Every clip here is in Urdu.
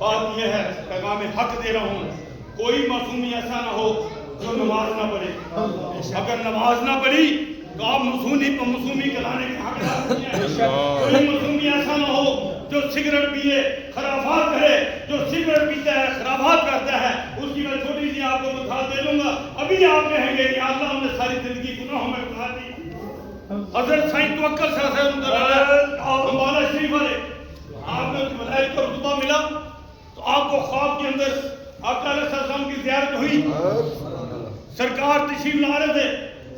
بات یہ ہے، پیغام حق دے رہا ہوں، کوئی معصومی ایسا نہ ہو جو نماز نہ پڑھے۔ اگر نماز نہ پڑھی تو آپ معصومی کہلانے کے حقدار نہیں ہیں۔ کوئی معصومی ایسا نہ ہو جو سگریٹ پیے خرافات کرے، جو سگریٹ پیتا ہے خرافات کرتا ہے، اس کی میں چھوٹی سی آپ کو مثال دے دوں گا۔ ابھی آپ کہیں گے کہ اللہ ہم نے ساری زندگی گناہوں میں گزار دی۔ حضرت سائیں توکل صاحب امبالہ شریف والے، آپ نے ولایت کا رتبہ ملا تو آپ کو خواب کے اندر آقا علیہ السلام کی زیارت ہوئی، سرکار تشریف لا رہے تھے۔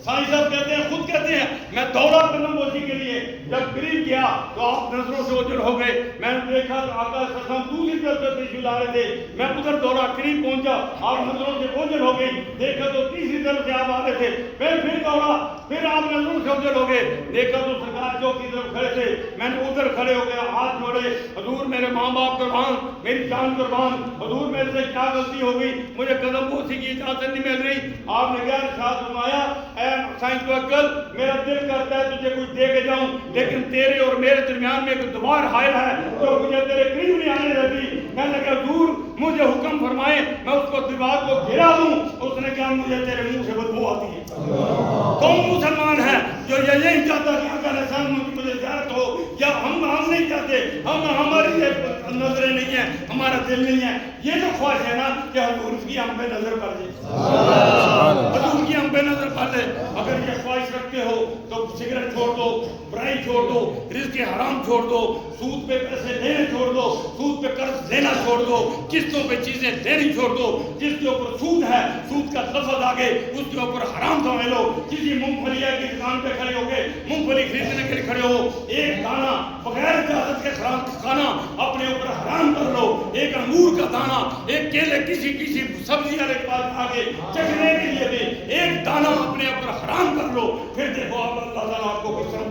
سائیں صاحب کہتے ہیں، خود کہتے ہیں، میں دورہ کرنا موسی کے لیے جب قریب گیا تو آپ نظروں سے اوجھل ہو گئے۔ میں نے دیکھا تو آقا علیہ السلام دوسری طرف سے تشریف لا رہے تھے، میں ادھر دورہ قریب پہنچا، آپ نظروں سے اوجھل ہو گئی۔ دیکھا تو تیسری طرف سے آپ آ رہے تھے، پھر دورہ، پھر آپ نظروں سے اوجھل ہو گئے۔ دیکھا تو سرکار چوک کی طرف کھڑے تھے، میں نے ادھر کھڑے ہو گیا، ہاتھ جوڑے، حضور میرے ماں باپ قربان، میری جان قربان، حضور میرے سے کیا غلطی ہو گئی، مجھے قدم بوسی کی اجازت نہیں مل رہی۔ آپ نے کیا ارشاد فرمایا، اے سائیں توکل، میرا دل کرتا ہے تجھے کچھ دے کے جاؤں، لیکن تیرے اور میرے درمیان میں ایک دیوار حائل ہے جو مجھے تیرے قریب نہیں آنے دیتی۔ میں نے کہا حضور مجھے حکم فرمائے میں اس کو دیوار کو گرا دوں۔ اس نے کہا مجھے تیرے منہ سے بدبو آتی ہے۔ کون مسلمان ہے جو یہ نہیں چاہتا کہ آقا علیہ السلام کی مجھے زیارت ہو، یا ہم نہیں چاہتے، ہماری نظریں نہیں ہیں، ہمارا دل نہیں ہے۔ یہ تو خواہش ہے نا کہ حضور کی ہم پہ نظر پڑ جائے، حضور کی ہم پہ نظر پڑ جائے۔ اگر یہ خواہش رکھتے ہو تو سگریٹ چھوڑ دو، برائی چھوڑ دو، رزق حرام چھوڑ دو، سود پہ پیسے لینے چھوڑ دو، سود پہ قرض لینا چھوڑ دو، قسطوں پہ چیزیں لینی چھوڑ دو۔ جس کے اوپر سود ہے، سود کا لفظ آگے، اس کے اوپر حرام سمجھ لو۔ کسی مونگ پھلی کی دکان پہ کھڑے ہو گئے، مونگ پھلی خریدنے کے لیے کھڑے ہو، ایک دانہ بغیر اجازت کے کھانا اپنے اوپر حرام کر لو۔ ایک انگور کا دانہ، ایک کیلے کسی سبزی والے کے پاس آگے چکھنے کے لیے دے، ایک دانہ اپنے اوپر حرام کر لو، پھر دیکھو اللہ تعالیٰ آپ کو کس طرح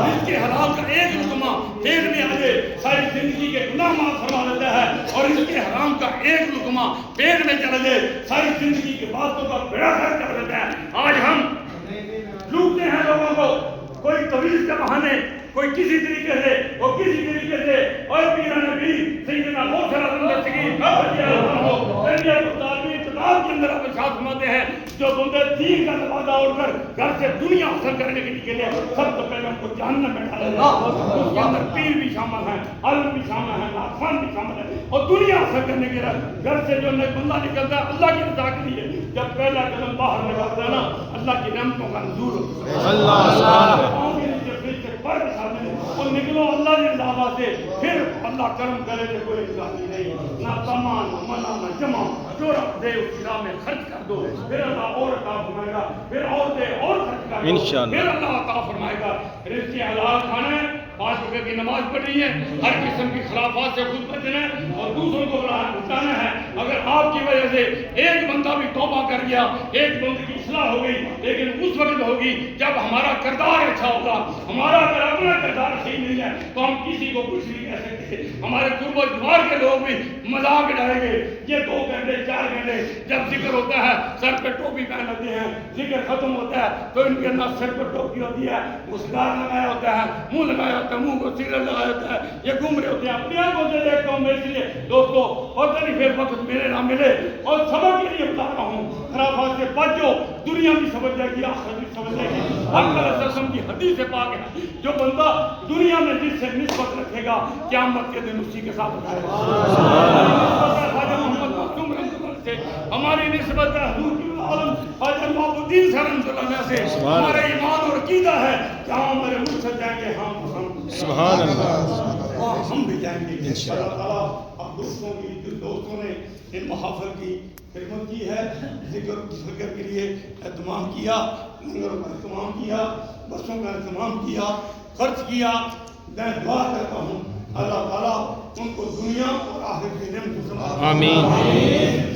اس کے حلال کا ایک لقمہ پیٹ میں آ جائے، ساری زندگی کے گناہ معاف فرما دیتا ہے، اور اس کے حرام کا ایک لقمہ پیٹ میں چلا جائے، ساری زندگی کے باتوں کا بیڑا غرق کر دیتا ہے۔ آج ہم لوٹتے ہیں لوگوں کو، کوئی تویز کے بہانے، کوئی کسی طریقے سے، وہ کسی طریقے سے، اور پیران نبی سیدنا غوث اعظم دستگیر کے اندر آپ ارشاد فرماتے ہیں، جو بندے دین کا لبادہ اوڑھ کر گھر سے دنیا حاصل کرنے کے لیے سب سے پہلے ان کو جہنم میں ڈالے گا۔ اس کے اندر پیر بھی شامل ہیں، عالم بھی شامل ہیں، نافرمان بھی شامل ہیں، اور دنیا حاصل کرنے کے لیے گھر سے جو بندہ نکلتا ہے اللہ کی رضا کے لیے، جب پہلا قدم باہر نکلتا ہے نا، اللہ کی نعمتوں کا نزول ہوتا ہے۔ اور نکلو اللہ کی رضا سے، پھر اللہ کرم کرے تو کوئی انتظامی نہیں، نہ طمع نہ منع نہ جمع، جو رب دے اس کی راہ میں خرچ کر دو، پھر اللہ اور عطا فرمائے گا، پھر اور دے اور خرچ کر دو، پھر اللہ عطا فرمائے گا۔ رزق حلال کھانا ہے، 5 وقت کی نماز پڑھنی ہے، ہر قسم کی خلافات سے خود بچنا ہے، اور دوسروں کو بچانا ہے۔ اگر آپ کی وجہ سے ایک بندہ بھی توبہ کر گیا، ایک بندے کی اصلاح ہو گئی، لیکن اس وقت ہوگی جب ہمارا کردار اچھا ہوگا۔ ہمارا اگر اپنا کردار صحیح نہیں ہے تو ہم کسی کو کچھ نہیں کہہ سکتے۔ ہمارے قرب و جوار کے لوگ بھی مذاق اڑائیں گے۔ یہ 2 گھنٹے 4 گھنٹے جب ذکر ہوتا ہے سر پہ ٹوپی پہن لیتے ہیں، ذکر ختم ہوتا ہے تو ان کے اندر سر پہ ٹوپی ہوتی ہے، مسکار لگایا ہوتا ہے، منہ لگایا ہوتا ہے، منہ کو سگریٹ لگایا ہوتا ہے، یہ گھوم رہے ہوتے ہیں۔ اپنی آنکھوں سے دیکھتا ہوں میں، اس لیے دوستو پتہ نہیں پھر وقت میرے نہ ملے، اور سبق کے لیے بتا رہا ہوں، خرافات سے بچو، دنیا بھی سمجھ جائے گی، آخرت بھی سمجھ جائے گی۔ حق علیہ السلام کی حدیث سے پاک ہے، جو بندہ دنیا میں جس سے نسبت رکھے گا قیامت کے دن اسی کے ساتھ اٹھائے گا۔ ہماری نسبت ہے حضور کی عالم خواجہ نواب الدین صاحب رحمۃ اللہ علیہ سے، ہمارا ایمان اور عقیدہ ہے کہ ہمارے مرشد جائیں گے، ہم سبحان اللہ، اور ہم بھی جائیں گے انشاءاللہ تعالیٰ۔ اب دوستوں نے ان محافل کی خدمت کی ہے، ذکر کے لیے اہتمام کیا، لنگروں کا اہتمام کیا، بسوں کا اہتمام کیا، خرچ کیا۔ میں دعا کرتا ہوں اللہ تعالیٰ ان کو دنیا اور آخرت کی نعمت سے آمین۔